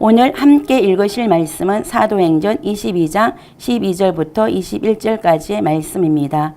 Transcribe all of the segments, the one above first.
오늘 함께 읽으실 말씀은 사도행전 22장 12절부터 21절까지의 말씀입니다.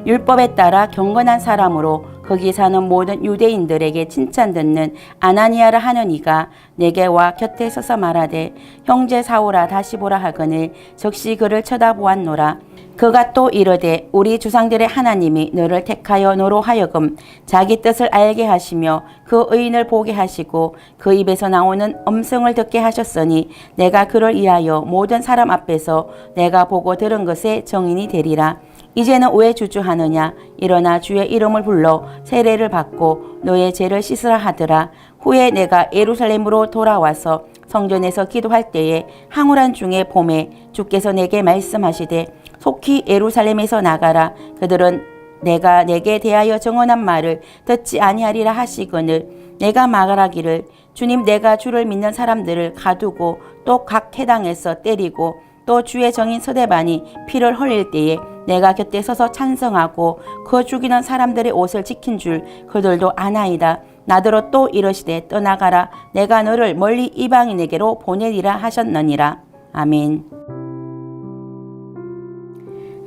율법에 따라 경건한 사람으로 거기 사는 모든 유대인들에게 칭찬 듣는 아나니아라 하는 이가 내게 와 곁에 서서 말하되 형제 사오라 다시 보라 하거늘 즉시 그를 쳐다보았노라. 그가 또 이르되 우리 조상들의 하나님이 너를 택하여 너로 하여금 자기 뜻을 알게 하시며 그 의인을 보게 하시고 그 입에서 나오는 음성을 듣게 하셨으니 내가 그를 위하여 모든 사람 앞에서 내가 보고 들은 것의 정인이 되리라. 이제는 왜 주저하느냐? 일어나 주의 이름을 불러 세례를 받고 너의 죄를 씻으라 하더라. 후에 내가 예루살렘으로 돌아와서 성전에서 기도할 때에 황홀한 중에 봄에 주께서 내게 말씀하시되 속히 예루살렘에서 나가라. 그들은 내가 내게 대하여 정언한 말을 듣지 아니하리라 하시거늘 내가 말하기를 주님 내가 주를 믿는 사람들을 가두고 또 각 해당에서 때리고 또 주의 정인 스데반이 피를 흘릴 때에 내가 곁에 서서 찬성하고 그 죽이는 사람들의 옷을 지킨 줄 그들도 아나이다. 나더러 또 이르시되 떠나가라. 내가 너를 멀리 이방인에게로 보내리라 하셨느니라. 아멘.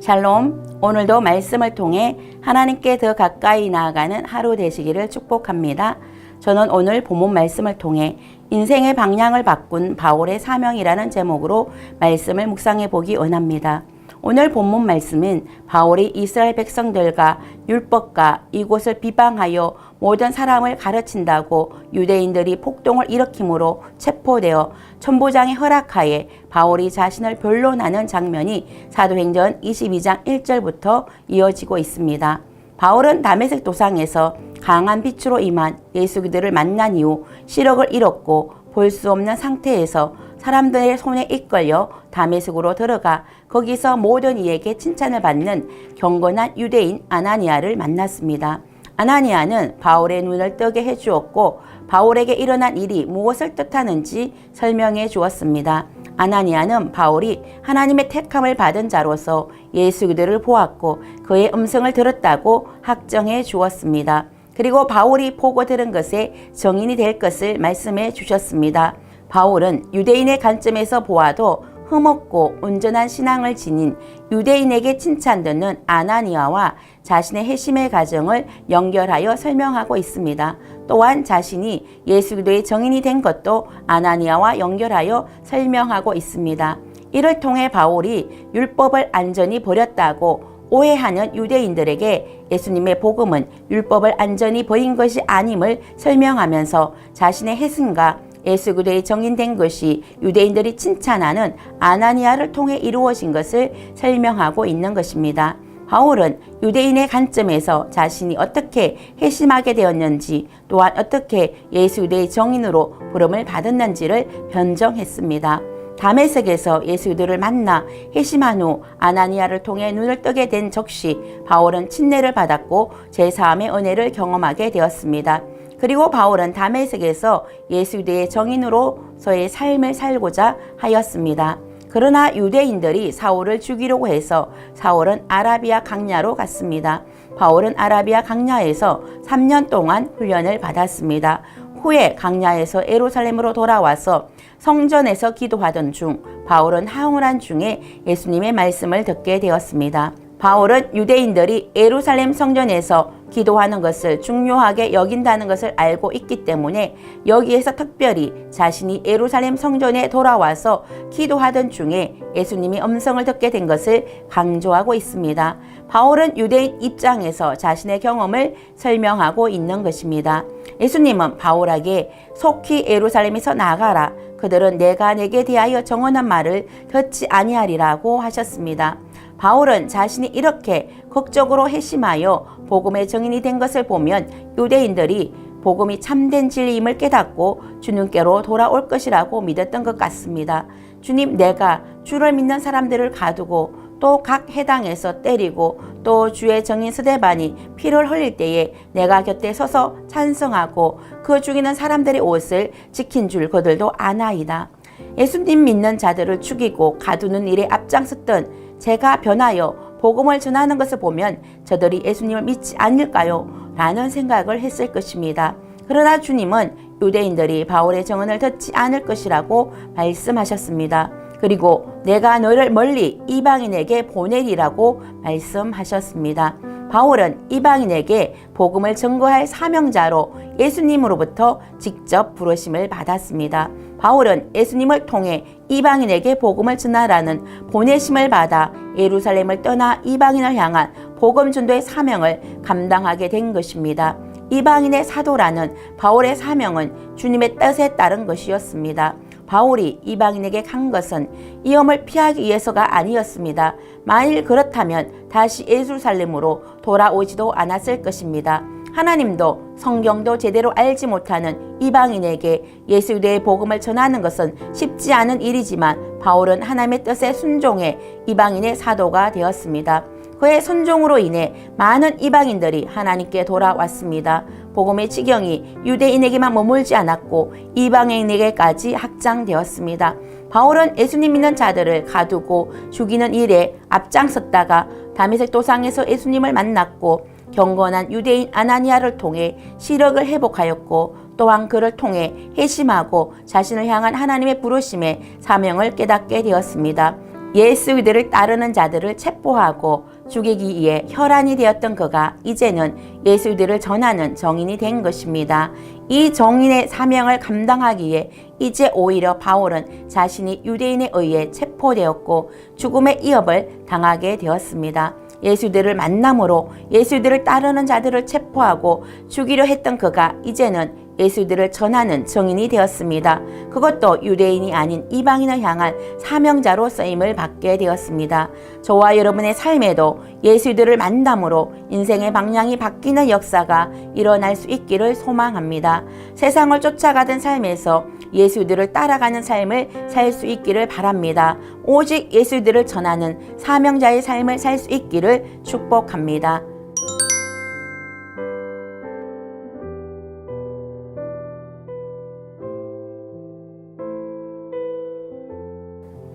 샬롬. 오늘도 말씀을 통해 하나님께 더 가까이 나아가는 하루 되시기를 축복합니다. 저는 오늘 본문 말씀을 통해 인생의 방향을 바꾼 바울의 사명이라는 제목으로 말씀을 묵상해 보기 원합니다. 오늘 본문 말씀은 바울이 이스라엘 백성들과 율법과 이곳을 비방하여 모든 사람을 가르친다고 유대인들이 폭동을 일으킴으로 체포되어 천부장의 허락하에 바울이 자신을 변론하는 장면이 사도행전 22장 1절부터 이어지고 있습니다. 바울은 다메섹 도상에서 강한 빛으로 임한 예수 그들을 만난 이후 시력을 잃었고 볼 수 없는 상태에서 사람들의 손에 이끌려 다메섹으로 들어가 거기서 모든 이에게 칭찬을 받는 경건한 유대인 아나니아를 만났습니다. 아나니아는 바울의 눈을 뜨게 해주었고 바울에게 일어난 일이 무엇을 뜻하는지 설명해 주었습니다. 아나니아는 바울이 하나님의 택함을 받은 자로서 예수 그들을 보았고 그의 음성을 들었다고 확정해 주었습니다. 그리고 바울이 보고 들은 것에 정인이 될 것을 말씀해 주셨습니다. 바울은 유대인의 관점에서 보아도 흠없고 온전한 신앙을 지닌 유대인에게 칭찬듣는 아나니아와 자신의 회심의 과정을 연결하여 설명하고 있습니다. 또한 자신이 예수 그리스도의 정인이 된 것도 아나니아와 연결하여 설명하고 있습니다. 이를 통해 바울이 율법을 안전히 버렸다고 오해하는 유대인들에게 예수님의 복음은 율법을 안전히 버린 것이 아님을 설명하면서 자신의 회심과 예수 그리스도의 정인된 것이 유대인들이 칭찬하는 아나니아를 통해 이루어진 것을 설명하고 있는 것입니다. 바울은 유대인의 관점에서 자신이 어떻게 회심하게 되었는지 또한 어떻게 예수 그리스도의 정인으로 부름을 받았는지를 변정했습니다. 다메섹에서 예수 그들을 만나 회심한 후 아나니아를 통해 눈을 뜨게 된 적시 바울은 침례를 받았고 제사함의 은혜를 경험하게 되었습니다. 그리고 바울은 다메섹에서 예수 그리스도의 정인으로서의 삶을 살고자 하였습니다. 그러나 유대인들이 사울을 죽이려고 해서 사울은 아라비아 강야로 갔습니다. 바울은 아라비아 강야에서 3년 동안 훈련을 받았습니다. 후에 강야에서 예루살렘으로 돌아와서 성전에서 기도하던 중 바울은 황홀한 중에 예수님의 말씀을 듣게 되었습니다. 바울은 유대인들이 예루살렘 성전에서 기도하는 것을 중요하게 여긴다는 것을 알고 있기 때문에 여기에서 특별히 자신이 예루살렘 성전에 돌아와서 기도하던 중에 예수님의 음성을 듣게 된 것을 강조하고 있습니다. 바울은 유대인 입장에서 자신의 경험을 설명하고 있는 것입니다. 예수님은 바울에게 속히 예루살렘에서 나가라. 그들은 내가 내게 대하여 정언한 말을 듣지 아니하리라고 하셨습니다. 바울은 자신이 이렇게 극적으로 회심하여 복음의 정인이 된 것을 보면 유대인들이 복음이 참된 진리임을 깨닫고 주님께로 돌아올 것이라고 믿었던 것 같습니다. 주님, 내가 주를 믿는 사람들을 가두고 또 각 해당에서 때리고 또 주의 정인 스데반이 피를 흘릴 때에 내가 곁에 서서 찬성하고 그 죽이는 사람들의 옷을 지킨 줄 그들도 아나이다. 예수님 믿는 자들을 죽이고 가두는 일에 앞장섰던 제가 변하여 복음을 전하는 것을 보면 저들이 예수님을 믿지 않을까요? 라는 생각을 했을 것입니다. 그러나 주님은 유대인들이 바울의 증언을 듣지 않을 것이라고 말씀하셨습니다. 그리고 내가 너를 멀리 이방인에게 보내리라고 말씀하셨습니다. 바울은 이방인에게 복음을 증거할 사명자로 예수님으로부터 직접 부르심을 받았습니다. 바울은 예수님을 통해 이방인에게 복음을 전하라는 보내심을 받아 예루살렘을 떠나 이방인을 향한 복음 전도의 사명을 감당하게 된 것입니다. 이방인의 사도라는 바울의 사명은 주님의 뜻에 따른 것이었습니다. 바울이 이방인에게 간 것은 위험을 피하기 위해서가 아니었습니다. 만일 그렇다면 다시 예루살렘으로 돌아오지도 않았을 것입니다. 하나님도 성경도 제대로 알지 못하는 이방인에게 예수 그리스도의 복음을 전하는 것은 쉽지 않은 일이지만 바울은 하나님의 뜻에 순종해 이방인의 사도가 되었습니다. 그의 순종으로 인해 많은 이방인들이 하나님께 돌아왔습니다. 복음의 지경이 유대인에게만 머물지 않았고 이방인에게까지 확장되었습니다. 바울은 예수님 믿는 자들을 가두고 죽이는 일에 앞장섰다가 다메섹 도상에서 예수님을 만났고 경건한 유대인 아나니아를 통해 시력을 회복하였고 또한 그를 통해 회심하고 자신을 향한 하나님의 부르심의 사명을 깨닫게 되었습니다. 예수 그리스도를 따르는 자들을 체포하고 죽이기 위해 혈안이 되었던 그가 이제는 예수 그리스도를 전하는 정인이 된 것입니다. 이 정인의 사명을 감당하기 위해 이제 오히려 바울은 자신이 유대인에 의해 체포되었고 죽음의 위협을 당하게 되었습니다. 예수 그리스도를 만남으로 예수 그리스도를 따르는 자들을 체포하고 죽이려 했던 그가 이제는 예수 그리스도를 전하는 정인이 되었습니다. 그것도 유대인이 아닌 이방인을 향한 사명자로 쓰임을 받게 되었습니다. 저와 여러분의 삶에도 예수 그리스도를 만남으로 인생의 방향이 바뀌는 역사가 일어날 수 있기를 소망합니다. 세상을 쫓아가던 삶에서 예수 그리스도를 따라가는 삶을 살 수 있기를 바랍니다. 오직 예수 그리스도를 전하는 사명자의 삶을 살 수 있기를 축복합니다.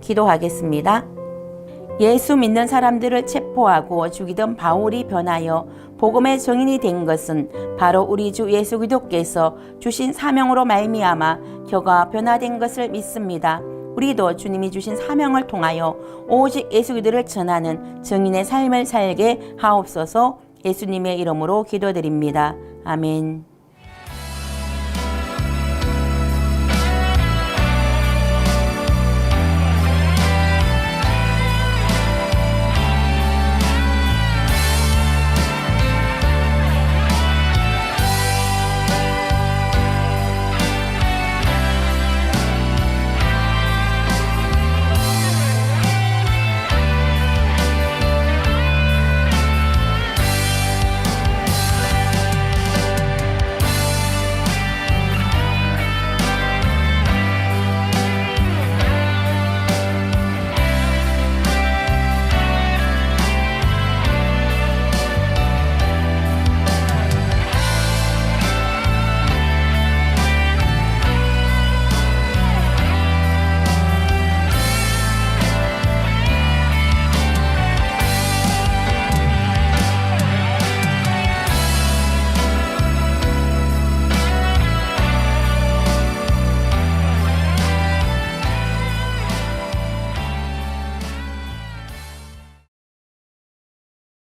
기도하겠습니다. 예수 믿는 사람들을 체포하고 죽이던 바울이 변하여 복음의 증인이 된 것은 바로 우리 주 예수 그리스도께서 주신 사명으로 말미암아 그가 변화된 것을 믿습니다. 우리도 주님이 주신 사명을 통하여 오직 예수 그리스도를 전하는 증인의 삶을 살게 하옵소서. 예수님의 이름으로 기도드립니다. 아멘.